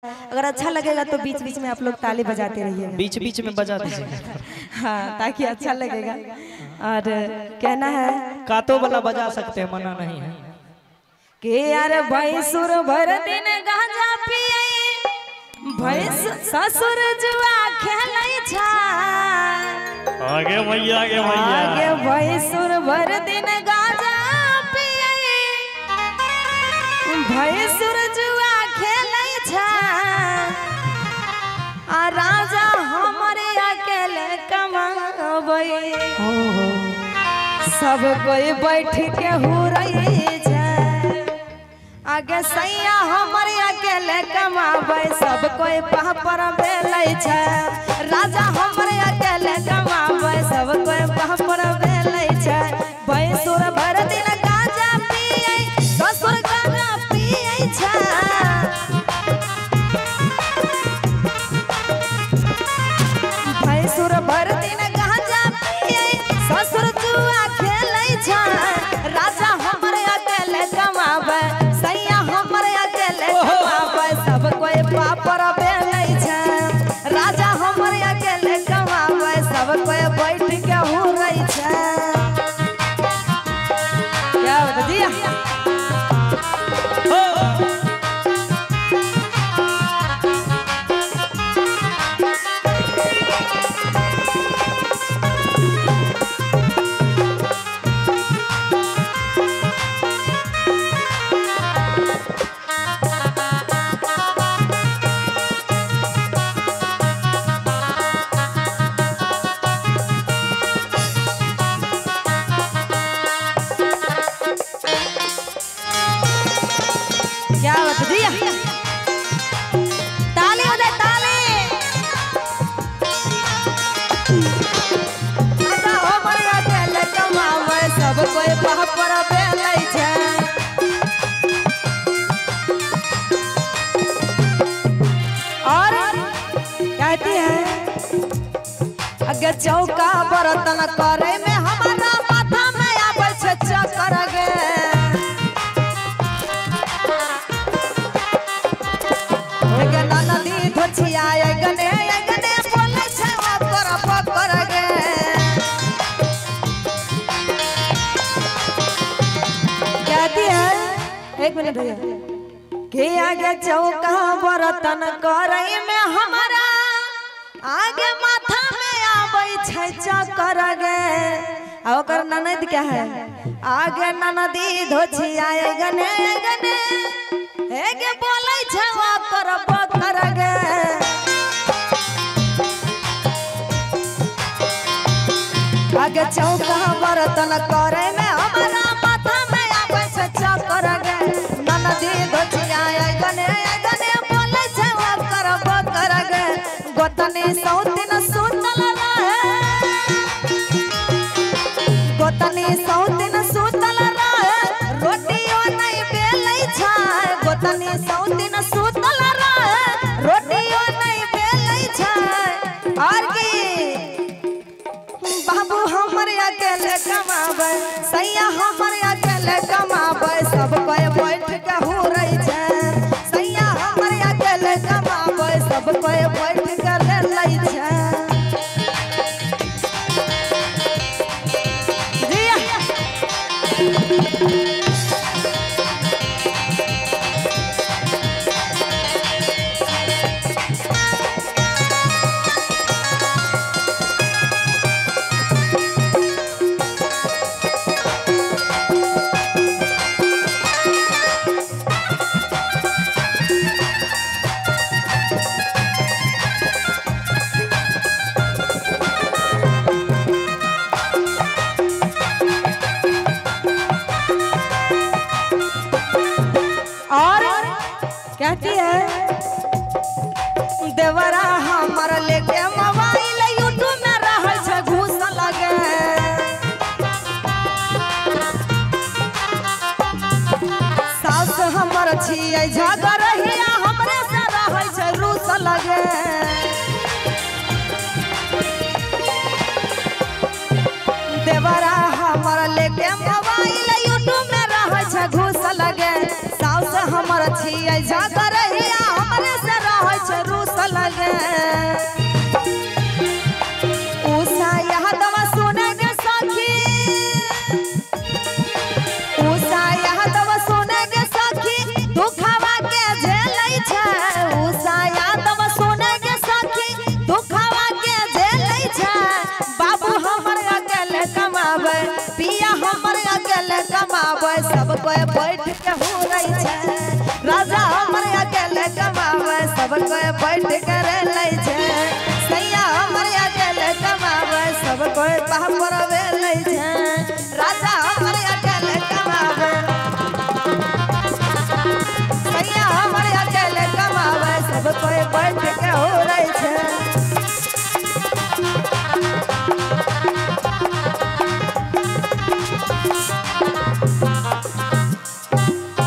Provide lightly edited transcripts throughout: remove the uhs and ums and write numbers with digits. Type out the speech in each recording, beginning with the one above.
अगर अच्छा लगेगा तो बीच बीच में आप लोग ताली बजाते रहिएगा, बीच बीच में बजा दीजिए। हाँ, ताकि अच्छा लगेगा। और कहना है कातो वाला बजा सकते हैं, मना नहीं है। कि यार भाई सुर भर दिन गांजा पिए, भाई ससुर जुआ खेलै छा। आगे भैया, आगे भैया, आगे भाई सुर भर दिन गांजा पिए, भाई सुर जुआ खेलै छा। आ राजा हमारे अकेले कमाबै, सब कोई बैठ के हुरै छै। आगे सैया हमारे अकेले कमाबै, सब कोई पापड़ बेलै छै। राजा हमारे अकेले कमाबै, सब कोई पापड़ बेलै छै। भैंसुर भर दिन गांजा पिए, ससुर गांजा पिए छै। भैंसुर भर दिन गांजा पिए, ससुर जुआ खेलै छै। राजा हमारे अकेले कमाबै, सैया हमारे अकेले कमाबै, सब कोई पापड़ बेलै छै। राजा हमारे अकेले कमाबै, सब कोई बैठ के हुरै छै। क्या बता दिया? क्या बता दिया? ताली हो जाए ताली। राजा हमारे अकेले कमाबै, सब कोई पापड़ बेलै छै। और कहती है अगे चौका बर्तन करे में हमारा माथा में आबै छै चक्कर गे। नदी धोछिया गने गने बोले छै ओकर पकड़ गे। कहती है एक मिनट भैया कि आगे चौका बर्तन करे में हमारा, आगे माथा में आबै छै चक्कर गे। ओकर ननद क्या है? आगे ननदी धोछिया गने गने हेगे बोलै छै ओकर पकड़ गे। आगे चौका बर्तन करे में हमारा माथा में आबै छै चक्कर गे। ननदी धोछिया गने गने बोलै छै ओकर पकड़ गे। गोतनी सौतिन सुतल रहे, गोतनी सौतिन सुतल रहे, रोटियो नहीं बेलै छै। गोतनी सौतिन सुतल रहे, रोटियो नहीं बेलै छै। और की बाबू हमारे अकेले कमाबै, सैया हमारे अकेले कमाबै, सब कोई बैठ के हुरै छै। सैया हमारे अकेले कमाबै, सब कोई बैठ के लेलै छै। कहती है देवरा हमार लेके मोबाइल यूट्यूब में रहै छै घूस लगे। सास हमर छियै झगड़िया, हमरे से रहै छै रूस लगे। देवरा हमार लेके मोबाइल यूट्यूब में रहै छै घूस लगे। सास हमर छियै झगड़िया, हमरे से कमावे सब कोई बैठ के हो रही छे राजा हमर अकेले कमावे सब कोई बैठ के रह लई छे सैया हमर अकेले कमावे सब कोई पापर वे लई छे राजा हमर अकेले कमावे सैया हमर अकेले कमावे सब कोई बैठ के हो रही छे।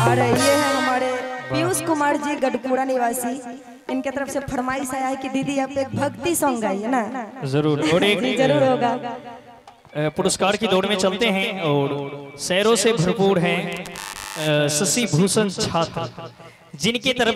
और ये है हमारे पीयूष कुमार जी गढ़पुरा निवासी, इनके तरफ से फरमाइश आया है कि दीदी आप एक भक्ति सॉन्ग गाइए ना। जरूर। और एक जरूर होगा। पुरस्कार की दौड़ में चलते हैं और शेरों से भरपूर हैं शशि भूषण छात्र, जिनकी तरफ